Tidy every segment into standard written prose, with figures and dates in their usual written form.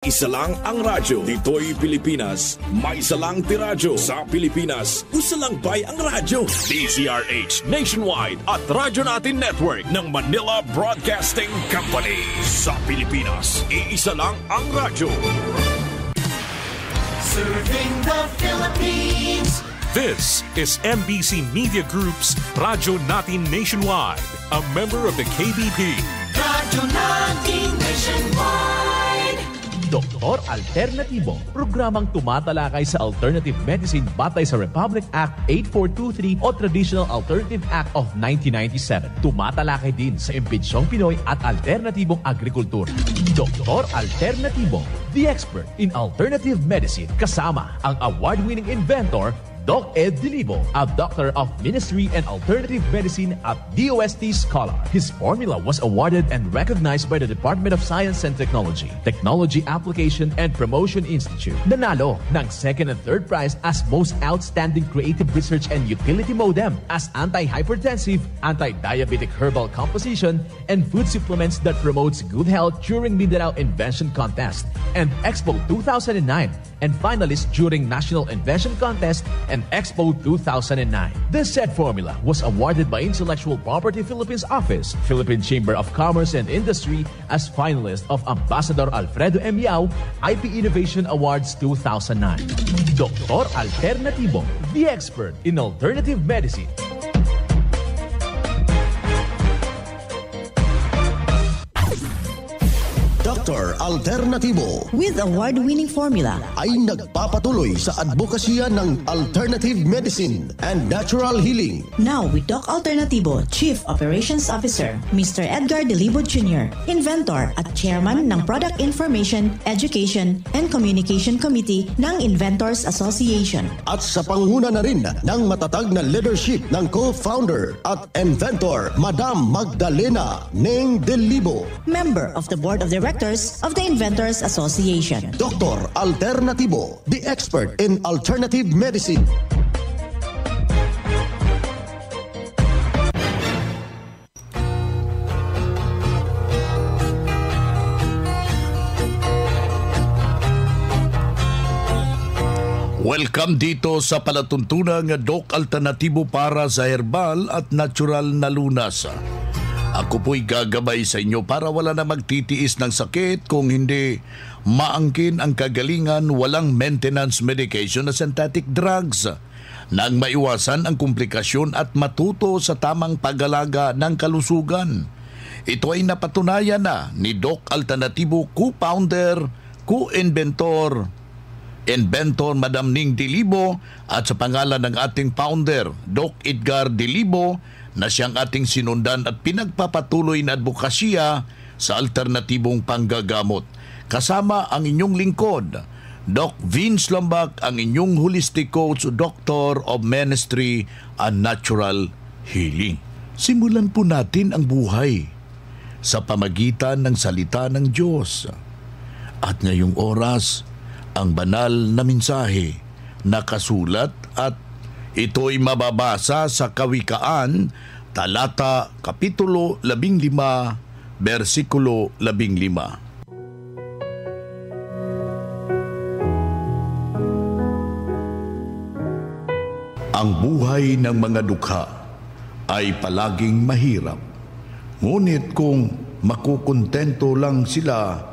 Iisa lang ang radyo. Dito'y Pilipinas. May isa lang tiradyo. Sa Pilipinas, usa lang bay ang radyo. DZRH Nationwide at Radyo Natin Network ng Manila Broadcasting Company. Sa Pilipinas, iisa lang ang radyo. Serving the Philippines. This is MBC Media Group's Radyo Natin Nationwide, a member of the KBP. Radyo Natin Nationwide. Doktor Alternatibo, programang tumatalakay sa alternative medicine batay sa Republic Act 8423 o Traditional Alternative Act of 1997. Tumatalakay din sa imbitsyong Pinoy at alternatibong agrikultura. Doktor Alternatibo, the expert in alternative medicine, kasama ang award-winning inventor Doc Ed Dilibo, a doctor of ministry and alternative medicine at DOST Scholar. His formula was awarded and recognized by the Department of Science and Technology, Technology Application and Promotion Institute. Nanalo ng second and third prize as Most Outstanding Creative Research and Utility Modem as Anti-Hypertensive, Anti-Diabetic Herbal Composition, and Food Supplements that promotes good health during Mindanao Invention Contest and Expo 2009, and finalist during National Invention Contest and Expo 2009. This said formula was awarded by Intellectual Property Philippines Office, Philippine Chamber of Commerce and Industry as finalist of Ambassador Alfredo M. Yao IP Innovation Awards 2009. Doktor Alternatibo, the expert in alternative medicine. Dr. Alternatibo with award-winning formula ay nagpapatuloy sa advokasya ng alternative medicine and natural healing. Now with Doc Alternatibo, Chief Operations Officer, Mr. Edgar Dilibo Jr., Inventor at Chairman ng Product Information, Education and Communication Committee ng Inventors Association. At sa panguna na rin ng matatag na leadership ng co-founder at inventor, Madam Magdalena Neng Dilibo, Member of the Board of Directors of the Inventors Association. Dr. Alternatibo, the expert in alternative medicine. Welcome dito sa palatuntunang Doc Alternatibo para sa herbal at natural na lunas. Ako po'y gagabay sa inyo para wala na magtitiis ng sakit kung hindi maangkin ang kagalingan, walang maintenance medication na synthetic drugs, nang maiwasan ang komplikasyon at matuto sa tamang pag-alaga ng kalusugan. Ito ay napatunayan na ni Doc Alternatibo, co-founder, co-inventor, Inventor Madam Ning Dilibo at sa pangalan ng ating founder, Doc Edgar Dilibo, na siyang ating sinundan at pinagpapatuloy na advokasya sa alternatibong panggagamot. Kasama ang inyong lingkod, Doc Vince Lambak, ang inyong holistic coach, Doctor of Ministry and Natural Healing. Simulan po natin ang buhay sa pamagitan ng salita ng Diyos. At ngayong oras, ang banal na mensahe nakasulat at ito'y mababasa sa Kawikaan, talata, kapitulo 15, versikulo 15. Ang buhay ng mga dukha ay palaging mahirap, ngunit kung makukontento lang sila,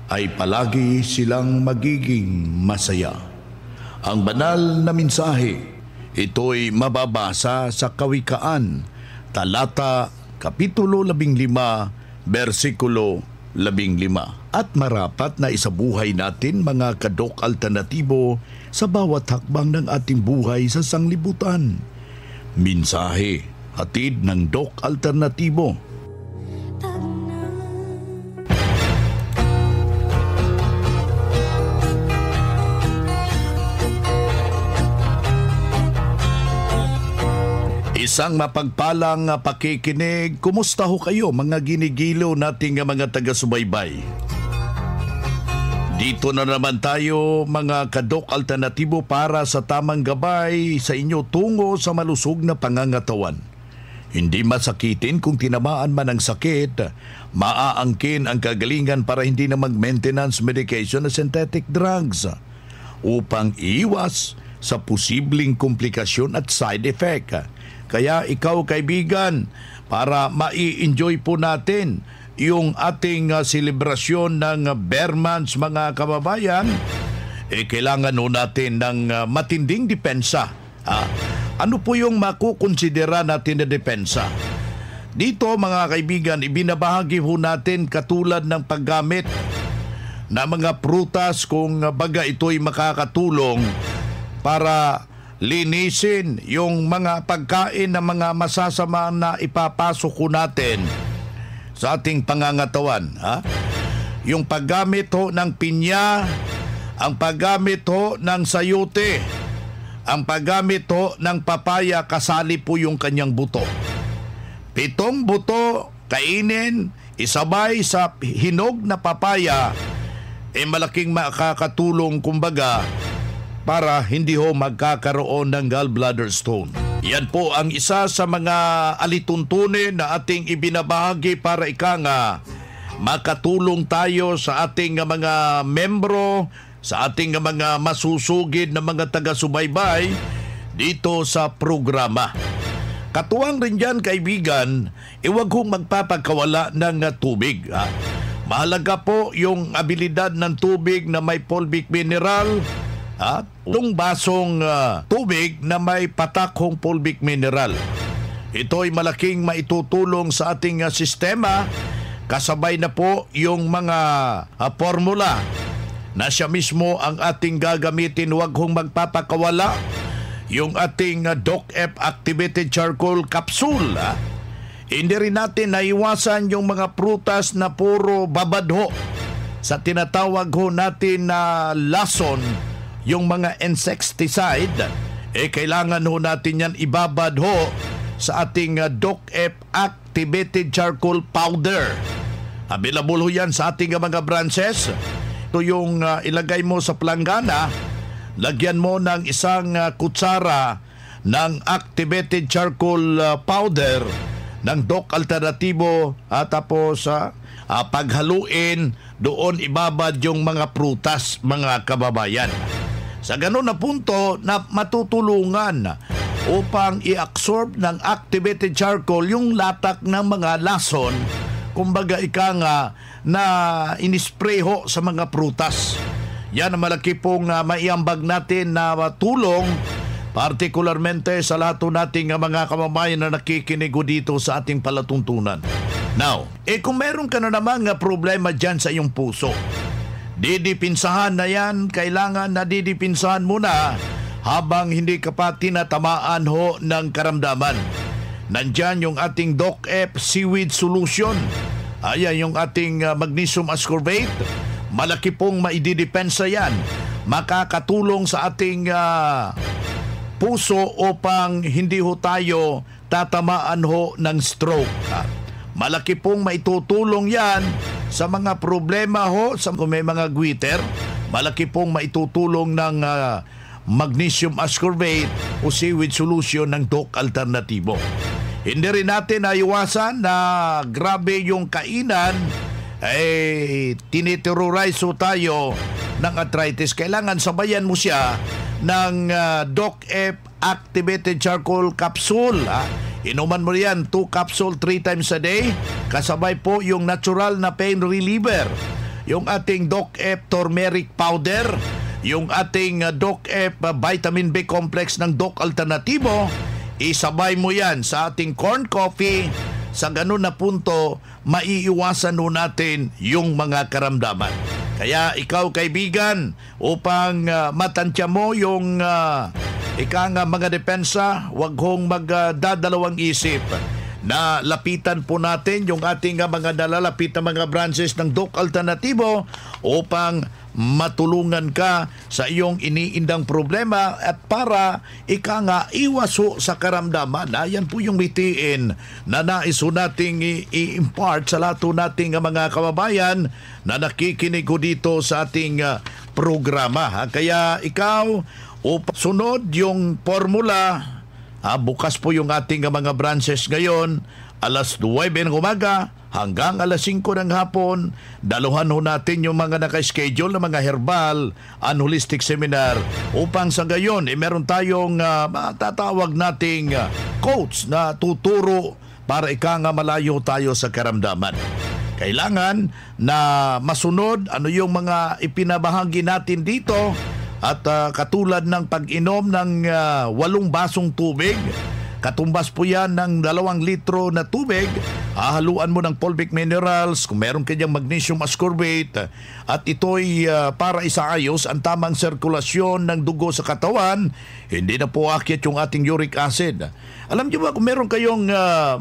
ay palagi silang magiging masaya. Ang banal na mensahe, ito'y mababasa sa Kawikaan, talata, kapitulo 15, versikulo 15. At marapat na isabuhay natin mga kadok alternatibo sa bawat hakbang ng ating buhay sa sanglibutan. Mensahe, hatid ng Doc Alternatibo. Isang mapagpalang pakikinig. Kumusta ho kayo mga ginigilo nating mga taga-subaybay? Dito na naman tayo mga kadok alternatibo para sa tamang gabay sa inyo tungo sa malusog na pangangatawan. Hindi masakitin kung tinamaan man ng sakit, maaangkin ang kagalingan para hindi na mag-maintenance medication na synthetic drugs upang iwas sa posibleng komplikasyon at side effect. Kaya ikaw kaibigan, para mai-enjoy po natin yung ating selebrasyon ng Bear Month mga kababayan, kailangan ho natin ng matinding depensa. Ano po yung makukonsidera natin na depensa? Dito mga kaibigan, ibinabahagi ho natin katulad ng paggamit na mga prutas kung baga ito'y makakatulong para linisin yung mga pagkain na mga masasama na ipapasok ko natin sa ating pangangatawan. Yung paggamit ho ng pinya, ang paggamit ho ng sayote, ang paggamit ho ng papaya, kasali po yung kanyang buto. 7 buto, kainin, isabay sa hinog na papaya, malaking makakatulong kumbaga para hindi ho magkakaroon ng gallbladder stone. Yan po ang isa sa mga alituntunin na ating ibinabahagi para makatulong tayo sa ating mga membro, sa ating mga masusugid na mga taga-subaybay dito sa programa. Katuwang rin dyan kaibigan, iwag hong magpapagkawala ng tubig. Mahalaga po yung abilidad ng tubig na may fulvic mineral at itong basong tubig na may patakhong fulvic mineral. Ito'y malaking maitutulong sa ating sistema, kasabay na po yung mga formula na siya mismo ang ating gagamitin. Huwag hong magpapakawala yung ating DocF Activated Charcoal Capsule. Hindi rin natin naiwasan yung mga prutas na puro babadho. Sa tinatawag ho natin na lason, yung mga insecticide, kailangan ho natin yan ibabadho sa ating DocF Activated Charcoal Powder. Available ho yan sa ating mga branches. Ito yung ilagay mo sa planggana, lagyan mo ng isang kutsara ng activated charcoal powder ng Doc Alternatibo at tapos paghaluin doon ibabad yung mga prutas mga kababayan. Sa ganun na punto na matutulungan upang i-absorb ng activated charcoal yung latak ng mga lason, kumbaga na inispray ho sa mga prutas. Yan ang malaki pong maiambag natin na tulong, partikularmente sa lahat nating mga kababayan na nakikinig dito sa ating palatuntunan. Now, kung meron ka na namang problema dyan sa iyong puso, didipinsahan na yan, kailangan na didipinsahan muna habang hindi ka pa tinatamaan ho ng karamdaman. Nandyan yung ating DocF Seaweed Solution. Ayan yung ating magnesium ascorbate. Malaki pong maididepensa yan. Makakatulong sa ating puso upang hindi ho tayo tatamaan ho ng stroke. Malaki pong maitutulong yan sa mga problema ho, sa kung may mga goiter. Malaki pong maitutulong ng magnesium ascorbate o seaweed solution ng Doc Alternatibo. Hindi rin natin naiwasan na grabe yung kainan, tiniterrorize tayo ng arthritis. Kailangan sabayan mo siya ng DocF Activated Charcoal Capsule. Inuman mo yan 2 capsule 3 times a day. Kasabay po yung natural na pain reliever, yung ating DocF Turmeric Powder, yung ating DocF Vitamin B Complex ng Doc Alternatibo. Isabay mo yan sa ating corn coffee. Sa ganun na punto, maiiwasan ho natin yung mga karamdaman. Kaya ikaw kaibigan, upang matansya mo yung mga depensa, huwag hong magdadalawang isip na lapitan po natin yung ating mga nalalapit na mga branches ng Doc Alternatibo upang matulungan ka sa iyong iniindang problema at para iwas sa karamdaman. Yan po yung mitiin na nais nating i-impart sa lahat nating mga kababayan na nakikinig dito sa ating programa. Kaya ikaw, sunod yung formula Bukas po yung ating mga branches ngayon, alas 9 ng umaga hanggang alas 5 ng hapon. Daluhan ho natin yung mga naka-schedule na mga herbal and holistic seminar upang sa gayon meron tayong matatawag nating coach na tuturo para malayo tayo sa karamdaman. Kailangan na masunod ano yung mga ipinabahagi natin dito at katulad ng pag-inom ng 8 basong tubig, katumbas po yan ng 2 litro na tubig, haluan mo ng fulvic minerals, kung meron kanyang magnesium ascorbate, at ito'y para isaayos ang tamang sirkulasyon ng dugo sa katawan, hindi na po akyat yung ating uric acid. Alam niyo ba kung meron kayong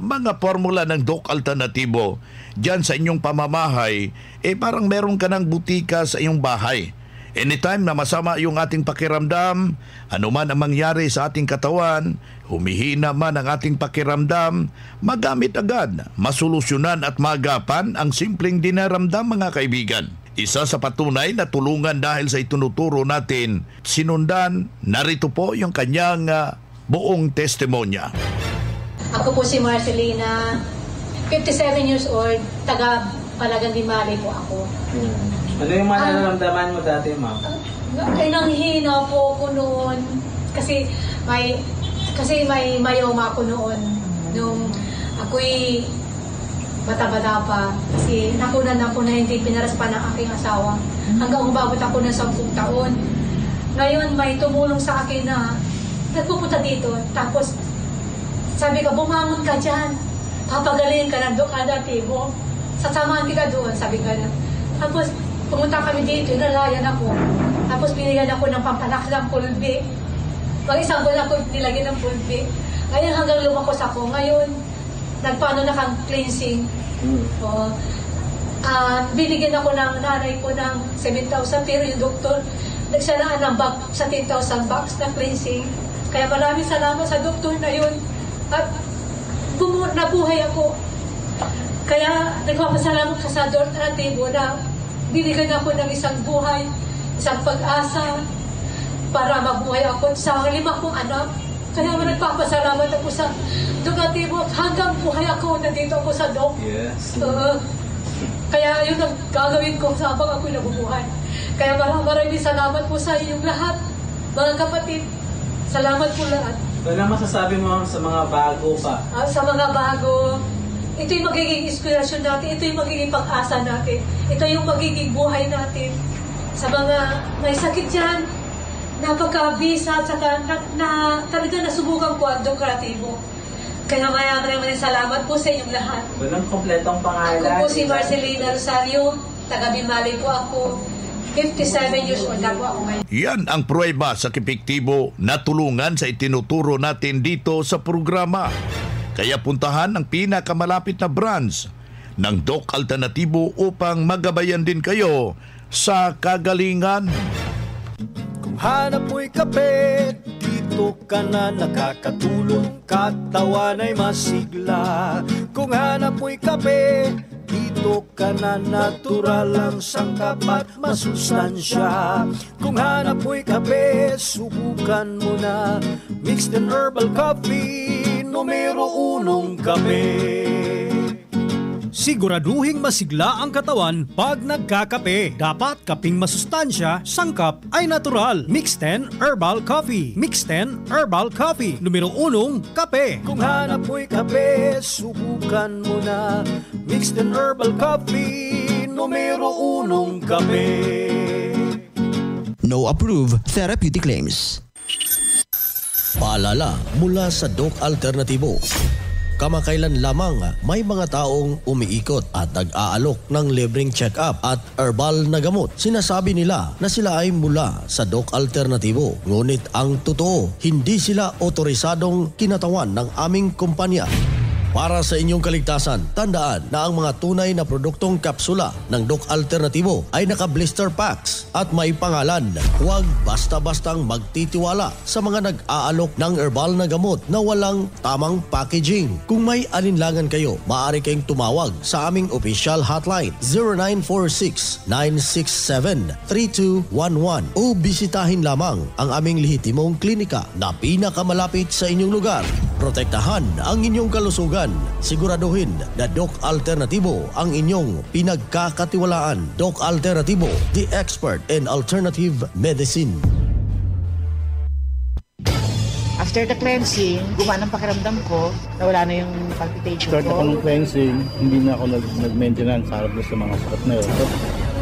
mga formula ng Doc Alternatibo dyan sa inyong pamamahay, parang meron ka ng butika sa iyong bahay. Anytime na masama yung ating pakiramdam, anuman ang mangyari sa ating katawan, humihina man ang ating pakiramdam, magamit agad, masolusyonan at magapan ang simpleng dinaramdam, mga kaibigan. Isa sa patunay na tulungan dahil sa itinuturo natin, sinundan, narito po yung kanyang buong testimonya. Ako po si Marcelina, 57 years old, taga Palagan Dimali po ako. Ano yung nararamdaman mo dati, ma'am? Ay, nanghina po ako noon. Kasi may myoma ako noon. Nung ako'y bata-bata pa. Kasi nakunan ako na hindi pinaras pa ng aking asawa. Hanggang umabot ako ng 10 taon. Ngayon, may tumulong sa akin na nagpupunta dito. Tapos, sabi ka, bumangon ka dyan. Papagaling ka ng Doc Alternatibo. Sasamahan kita doon, sabi ka na. Tapos, pumunta kami dito, nalayan ako. Tapos, binigyan ako ng pampalaki ng pulbi. Isang buwan ako nilagyan ng pulbi. Ngayon, hanggang lumakos ako. Ngayon, nagpaano na kang cleansing. Binigyan ako ng nanay ko ng 7,000, pero yung doktor, nagsanaan ng bag sa 10,000 bucks na cleansing. Kaya maraming salamat sa doktor na yun. At nabuhay ako. Kaya nagpapasalamat ka sa Doc Alternatibo na binigyan ako ng isang buhay, isang pag-asa para mabuhay ako sa 5 kong anak. Kaya nagpapasalamat ako sa Doc Alternatibo hanggang buhay ako, nandito ako sa Doc. Yes. Kaya yun ang gagawin ko sa habang ako'y nabubuhay. Kaya maraming salamat po sa inyong lahat, mga kapatid. Salamat po lahat. Ano masasabi mo sa mga bago pa? Sa mga bago, ito yung magiging inspirasyon natin, ito yung magiging pag-asa natin, ito yung magiging buhay natin. Sa mga may sakit dyan, napagkabisa at saka na talaga nasubukan ko ang Doc Alternatibo. Kaya maraming salamat po sa inyong lahat. Walang kompletong pangalan. Ako po si Marcelina Rosario, taga Bimali po ako. 57 years old na po ako ngayon. Yan ang pruweba sa epektibo na tulungan sa itinuturo natin dito sa programa. Kaya puntahan ang pinakamalapit na branch ng Doc Alternatibo upang magabayan din kayo sa kagalingan. Kung hanap mo'y kape, dito ka na nakakatulong, katawan ay masigla. Kung hanap mo'y kape, dito ka na natural ang sangkap at masustansya. Kung hanap mo'y kape, subukan mo na mixed and herbal coffee, numero 1 kape. Siguraduhing masigla ang katawan pag nagkakape. Dapat kaping masustansya, sangkap ay natural. Mixed 10 Herbal Coffee. Mixed 10 Herbal Coffee. Numero 1, kape. Kung hanap mo'y kape, subukan mo na Mixed 10 Herbal Coffee. Numero 1, kape. No approved therapeutic claims. Paalala mula sa Doc Alternatibo. Kamakailan lamang may mga taong umiikot at nag-aalok ng libreng check-up at herbal na gamot. Sinasabi nila na sila ay mula sa Doc Alternatibo. Ngunit ang totoo, hindi sila otorisadong kinatawan ng aming kumpanya. Para sa inyong kaligtasan, tandaan na ang mga tunay na produktong kapsula ng Doc Alternativo ay naka-blister packs at may pangalan. Huwag basta-bastang magtitiwala sa mga nag-aalok ng herbal na gamot na walang tamang packaging. Kung may alinlangan kayo, maaari kayong tumawag sa aming official hotline 0946-967-3211 o bisitahin lamang ang aming lehitimong klinika na pinakamalapit sa inyong lugar. Protektahan ang inyong kalusugan. Siguraduhin na Doc Alternativo ang inyong pinagkakatiwalaan. Doc Alternativo, the expert in alternative medicine. After the cleansing, gumana ang pakiramdam ko, nawala na yung palpitation ko. Start ako ng cleansing, hindi na ako nag-maintenance harap sa mga sakit na yun.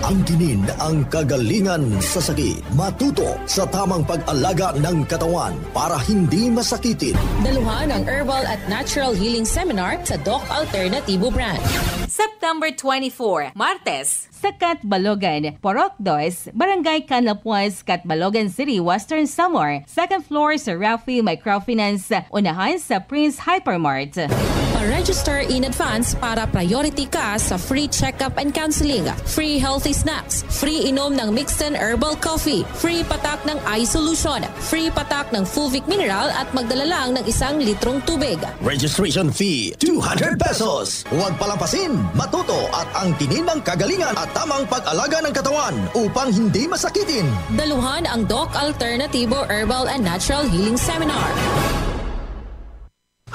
Angkinin ang kagalingan sa sakit. Matuto sa tamang pag-alaga ng katawan para hindi masakitin. Daluhan ang Herbal at Natural Healing Seminar sa Doc Alternativo brand. September 24, Martes, sa Catbalogan, Porok 2, Barangay Canlapuas, Catbalogan City, Western Samar. Second floor sa Rafi Microfinance, unahan sa Prince Hypermart. Pa-register in advance para priority ka sa free check-up and counseling, free healthy snacks, free inom ng mixed and herbal coffee, free patak ng eye solution, free patak ng Fulvic Mineral at magdala lang ng 1 litrong tubig. Registration fee, 200 pesos. Huwag palampasin, matuto at angkinin ang kagalingan at tamang pag-alaga ng katawan upang hindi masakitin. Daluhan ang Doc Alternativo Herbal and Natural Healing Seminar.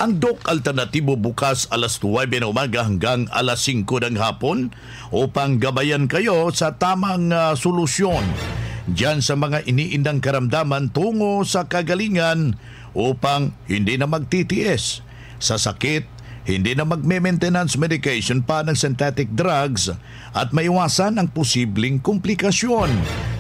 Ang Doc Alternativo bukas alas 9 ng umaga hanggang alas 5 ng hapon upang gabayan kayo sa tamang solusyon diyan sa mga iniindang karamdaman tungo sa kagalingan upang hindi na magtitiis sa sakit, hindi na magme-maintenance medication pa ng synthetic drugs at maiwasan ang posibleng komplikasyon.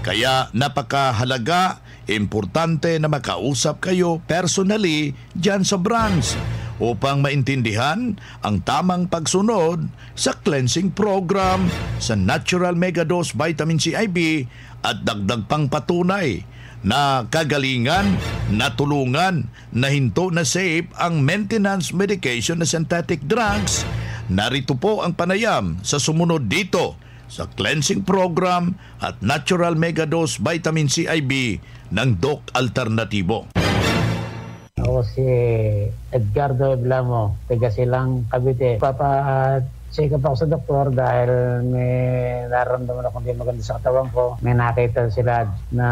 Kaya napakahalaga, importante na makausap kayo personally dyan sa branch upang maintindihan ang tamang pagsunod sa cleansing program sa Natural Megadose Vitamin C IV at dagdag pang patunay na kagalingan, natulungan, nahinto na safe ang maintenance medication na synthetic drugs. Narito po ang panayam sa sumunod dito sa cleansing program at Natural Megadose Vitamin C IV ng Doc Alternativo. Ako si Edgardo Eblamo, taga Silang, Cavite. Check up ako sa doktor dahil may nararamdaman ako hindi maganda sa katawan ko. May nakita sila na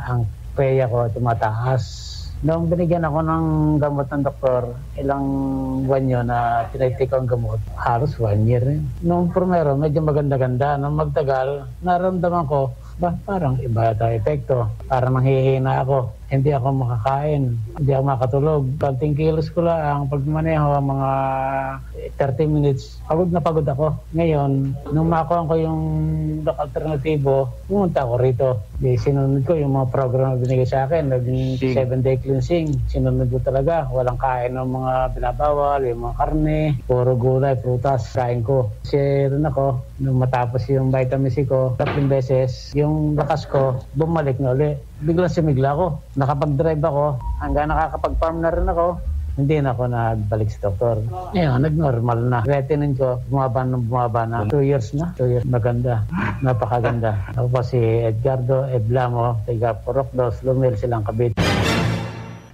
ang peya ko tumataas. Noong binigyan ako ng gamot ng doktor, ilang buwan yun na tinitake ko ang gamot. Halos 1 year rin. Noong primero, medyo maganda-ganda. Noong magtagal, nararamdaman ko, parang iba ito epekto. Parang nanghihina ako. Hindi ako makakain. Hindi ako makatulog. 20 kilos ko lang. Pag maneho, mga 30 minutes, pagod na pagod ako. Ngayon, nung makuha ko yung Doc Alternativo, pumunta ako rito. Sinunod ko yung mga program na binigay sa akin. 7-day cleansing. Sinunod ko talaga. Walang kain ng mga binabawal, yung mga karne, puro gulay, prutas, kain ko. Kasi rin ako, nung matapos yung vitamin C ko, 3 beses, yung lakas ko, bumalik na uli. Biglang sumigla ako. Nakapag-drive ako, hanggang nakakapag-farm na rin ako, hindi na ako nagbalik sa doktor. Ngayon, nag-normal na. Retinine ko, bumaba na. 2 years na. 2 years. Maganda. Napakaganda. Ako po si Edgardo Eblamo, taga Porok 2, Lumil, Silang, Cavite.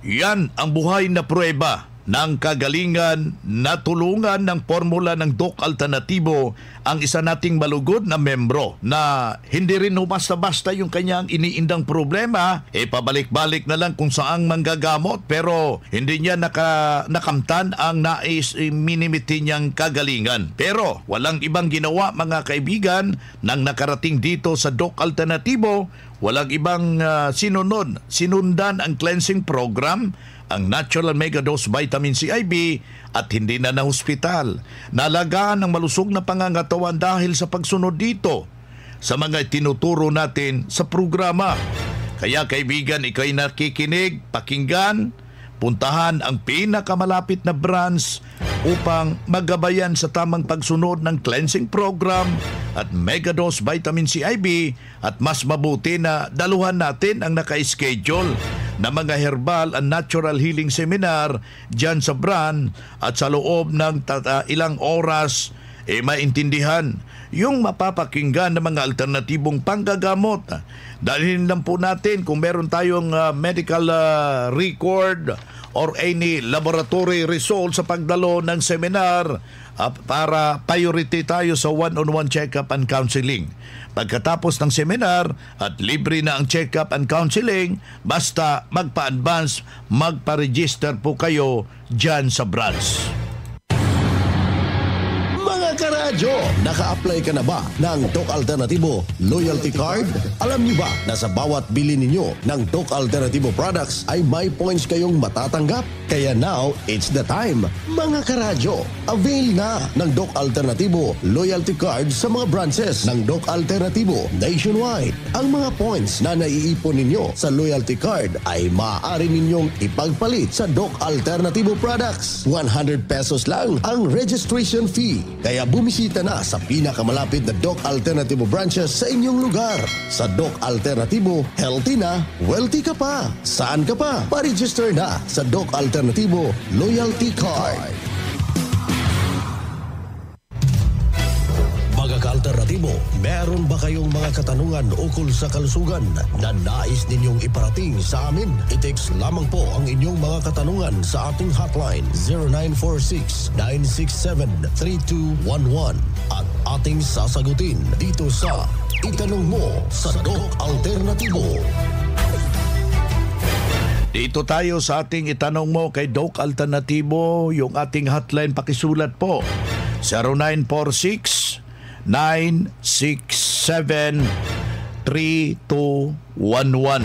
Yan ang buhay na prueba ng kagalingan, natulungan ng formula ng Doc Alternativo ang isa nating malugod na membro na hindi rin basta-basta yung kanyang iniindang problema, pabalik-balik na lang kung saang manggagamot pero hindi niya nakamtan ang nais minimiti niyang kagalingan. Pero walang ibang ginawa mga kaibigan nang nakarating dito sa Doc Alternativo, walang ibang sinundan ang cleansing program, ang Natural Megadose Vitamin C IV at hindi na hospital. Nalagaan ng malusog na pangangatawan dahil sa pagsunod dito sa mga tinuturo natin sa programa. Kaya kaibigan, ikaw'y nakikinig, pakinggan, puntahan ang pinakamalapit na branch upang magabayan sa tamang pagsunod ng cleansing program at Megadose Vitamin C IV at mas mabuti na daluhan natin ang naka-schedule na mga herbal and natural healing seminar dyan sa Bran, at sa loob ng ilang oras maintindihan yung mapapakinggan ng mga alternatibong panggagamot. Dalhin lang po natin kung meron tayong medical record or any laboratory result sa pagdalo ng seminar para priority tayo sa one-on-one check-up and counseling. Pagkatapos ng seminar at libre na ang check-up and counseling, basta magpa-advance, magpa-register po kayo dyan sa branch. Karadyo, naka-apply ka na ba ng Doc Alternativo Loyalty Card? Alam niyo ba na sa bawat bili ninyo ng Doc Alternativo products ay may points kayong matatanggap? Kaya now, it's the time. Mga karadyo, avail na ng Doc Alternativo Loyalty Card sa mga branches ng Doc Alternativo nationwide. Ang mga points na naiipon ninyo sa Loyalty Card ay maaari ninyong ipagpalit sa Doc Alternativo products. 100 pesos lang ang registration fee. Kaya bumisita na sa pinakamalapit na Doc Alternativo branches sa inyong lugar. Sa Doc Alternativo, healthy na, wealthy ka pa. Saan ka pa? Pa-register na sa Doc Alternativo Loyalty Card. Mga ka-alternatibo, meron ba kayong mga katanungan ukol sa kalusugan na nais ninyong iparating sa amin? I-text lamang po ang inyong mga katanungan sa ating hotline 0946-967-3211 at ating sasagutin dito sa Itanong Mo sa Doc Alternativo. Dito tayo sa ating Itanong Mo kay Doc Alternativo. Yung ating hotline, pakisulat po 0946-967-3211.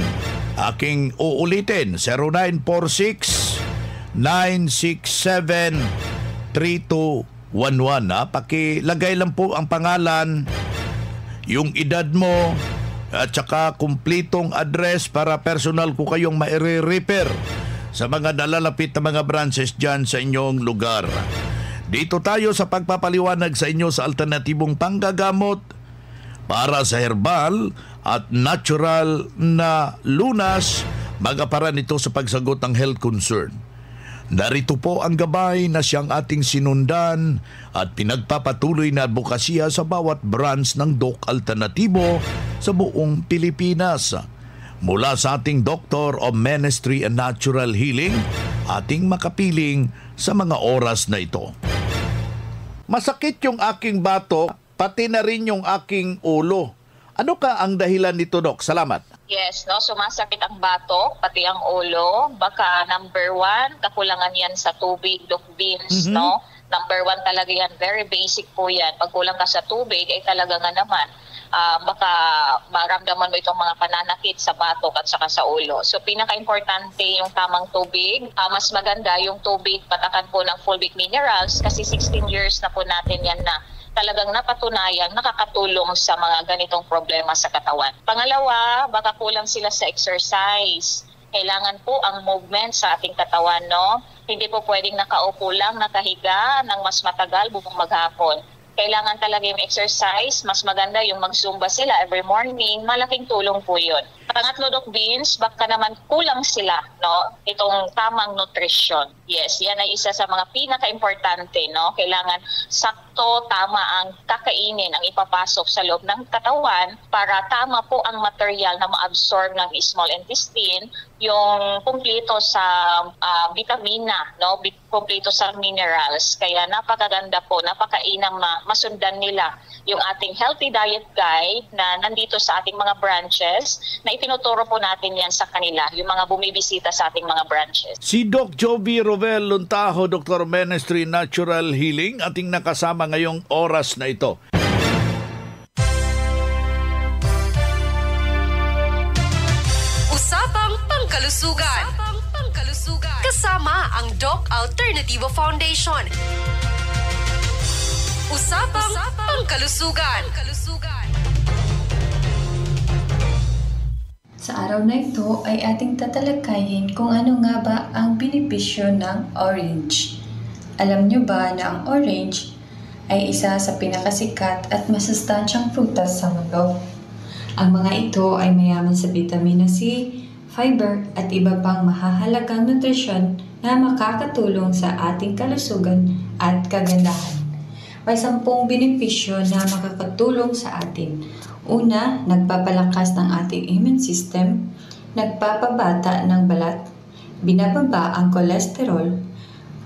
Aking uulitin, 0946-967-3211. Pakilagay lang po ang pangalan, yung edad mo, at saka kumplitong address para personal ko kayong ma-refer sa mga nalalapit na mga branches dyan sa inyong lugar. Dito tayo sa pagpapaliwanag sa inyo sa alternatibong panggagamot para sa herbal at natural na lunas, magaparan ito sa pagsagot ng health concern. Narito po ang gabay na siyang ating sinundan at pinagpapatuloy na advokasya sa bawat branch ng Doc Alternativo sa buong Pilipinas. Mula sa ating Doctor of Ministry and Natural Healing, ating makapiling sa mga oras na ito. Masakit yung aking batok, pati na rin yung aking ulo. Ano ka ang dahilan nito, Doc? Salamat. Yes, no, sumasakit ang batok, pati ang ulo. Baka number 1, kakulangan yan sa tubig, Doc Vince, no? Number 1 talaga yan, very basic po yan. Pag kulang ka sa tubig, ay talaga nga naman, baka maramdaman mo itong mga pananakit sa batok at saka sa ulo. So, pinaka-importante yung tamang tubig. Mas maganda yung tubig, patakan po ng fulvic minerals kasi 16 years na po natin yan na talagang napatunayan, nakakatulong sa mga ganitong problema sa katawan. Pangalawa, baka kulang sila sa exercise. Kailangan po ang movement sa ating katawan, no? Hindi po pwedeng nakaupo lang, nakahiga ng mas matagal buong maghapon. Kailangan talaga yung exercise, mas maganda yung mag-zumba sila every morning, malaking tulong po yun. Pangatlo, Doc Vince, baka naman kulang sila, no? Itong tamang nutrition. Yes, yan ay isa sa mga pinaka-importante, no? Kailangan sakto, tama ang kakainin, ang ipapasok sa loob ng katawan para tama po ang material na ma-absorb ng small intestine, yung kumplito sa vitamina, no? Kumplito sa minerals. Kaya napakaganda po, napakainam masundan nila yung ating healthy diet guide na nandito sa ating mga branches na itinuturo po natin yan sa kanila, yung mga bumibisita sa ating mga branches. Si Doc Jovi Rovel Luntaho, Dr. Ministry Natural Healing, ating nakasama ngayong oras na ito. Usapang Pangkalusugan. Kasama ang Doc Alternativo Foundation. Usapang Pangkalusugan. Sa araw na ito ay ating tatalakayin kung ano nga ba ang benepisyo ng orange. Alam nyo ba na ang orange ay isa sa pinakasikat at masustansyang prutas sa mundo? Ang mga ito ay mayaman sa vitamina C, fiber at iba pang mahahalagang nutrisyon na makakatulong sa ating kalusugan at kagandahan. May 10 benepisyo na makakatulong sa atin. Una, nagpapalakas ng ating immune system, nagpapabata ng balat, binababa ang kolesterol,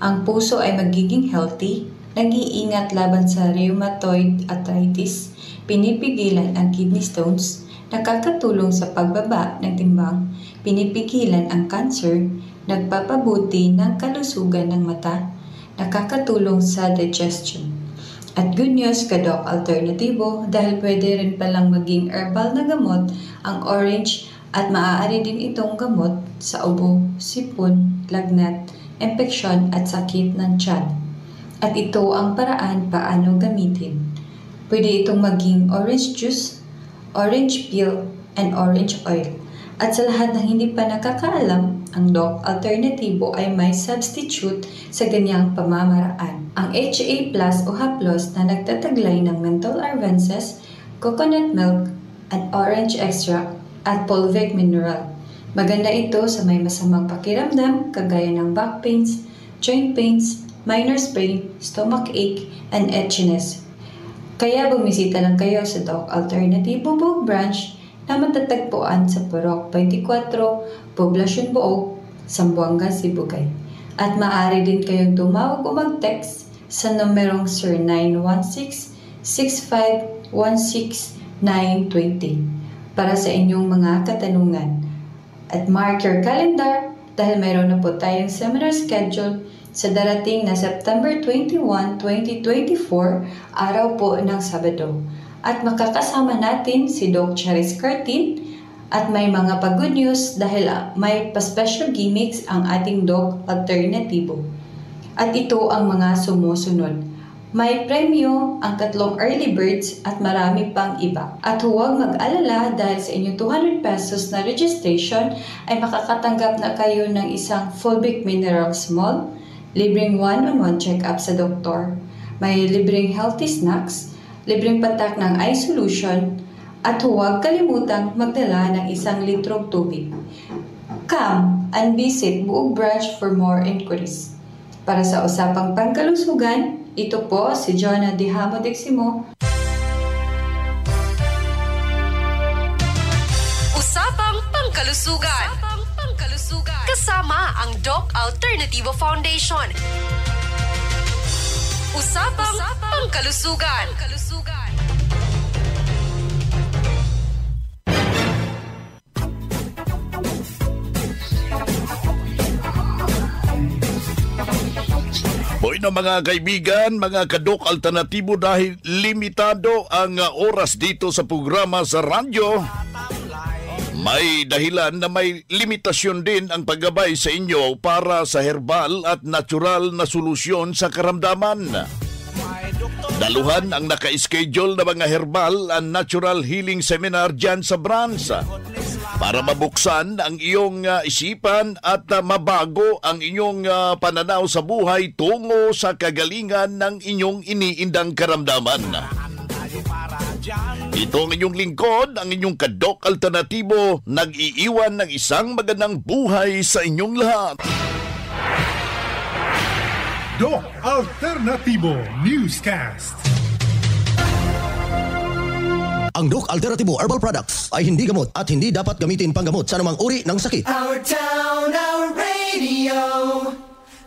ang puso ay magiging healthy, nag-iingat laban sa rheumatoid arthritis, pinipigilan ang kidney stones, nakakatulong sa pagbaba ng timbang, pinipigilan ang cancer, nagpapabuti ng kalusugan ng mata, nakakatulong sa digestion. At good news ka Doc Alternativo dahil pwede rin palang maging herbal na gamot ang orange at maaari din itong gamot sa ubo, sipon, lagnat, impeksyon at sakit ng tiyan. At ito ang paraan paano gamitin. Pwede itong maging orange juice, orange peel, and orange oil. At sa lahat ng hindi pa nakakaalam, ang Doc Alternativo ay may substitute sa ganyang pamamaraan. Ang HA Plus o haplos na nagtataglay ng menthol arvenses, coconut milk, and orange extract at fulvic mineral. Maganda ito sa may masamang pakiramdam kagaya ng back pains, joint pains, minor sprain, stomach ache, and itchiness. Kaya bumisita lang kayo sa Doc Alternativo Buog Branch na matatagpuan sa Purok 24, Poblacion Buog, Zamboanga, Sibugay. At maaari din kayong tumawag o mag-text sa numerong 0916-6516-920 para sa inyong mga katanungan. At mark your calendar dahil mayroon na po tayong seminar schedule sa darating na September 21, 2024, araw po ng Sabado. At makakasama natin si Doc Charis Cartin at may mga pa-good news dahil may pa-special gimmicks ang ating Doc Alternativo. At ito ang mga sumusunod. May premyo ang 3 early birds at marami pang iba. At huwag mag-alala dahil sa inyong 200 pesos na registration ay makakatanggap na kayo ng isang fulvic mineral small, libreng one-on-one check-up sa doktor, may libreng healthy snacks, libreng patak ng eye solution, at huwag kalimutang magdala ng 1 litrong tubig. Come and visit Buog Branch for more inquiries. Para sa usapang pangkalusugan, ito po si Jonah Dihamo Deximo. Usapang pangkalusugan. Kasama ang Doc Alternativo Foundation. Usapang pangkalusugan. Boy na mga kaibigan, mga ka-Doc Alternativo, dahil limitado ang oras dito sa programa sa radyo, may dahilan na may limitasyon din ang paggabay sa inyo para sa herbal at natural na solusyon sa karamdaman. Daluhan ang naka-schedule na mga herbal and natural healing seminar dyan sa branch para mabuksan ang iyong isipan at mabago ang inyong pananaw sa buhay tungo sa kagalingan ng inyong iniindang karamdaman. Ito ang inyong lingkod, ang inyong ka-Doc Alternativo, nag-iiwan ng isang magandang buhay sa inyong lahat. Doc Alternativo Newscast. Ang Doc Alternativo Herbal Products ay hindi gamot at hindi dapat gamitin panggamot sa anumang uri ng sakit. Our town, our radio,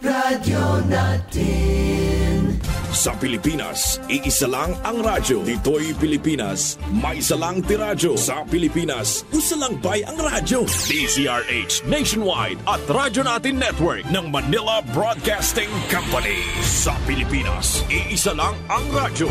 radyo natin. Sa Pilipinas, iisa lang ang radyo. Dito'y Pilipinas, may isa lang tiradyo. Sa Pilipinas, isa lang bay ang radyo. DZRH Nationwide at Radyo Natin Network ng Manila Broadcasting Company. Sa Pilipinas, iisa lang ang radyo.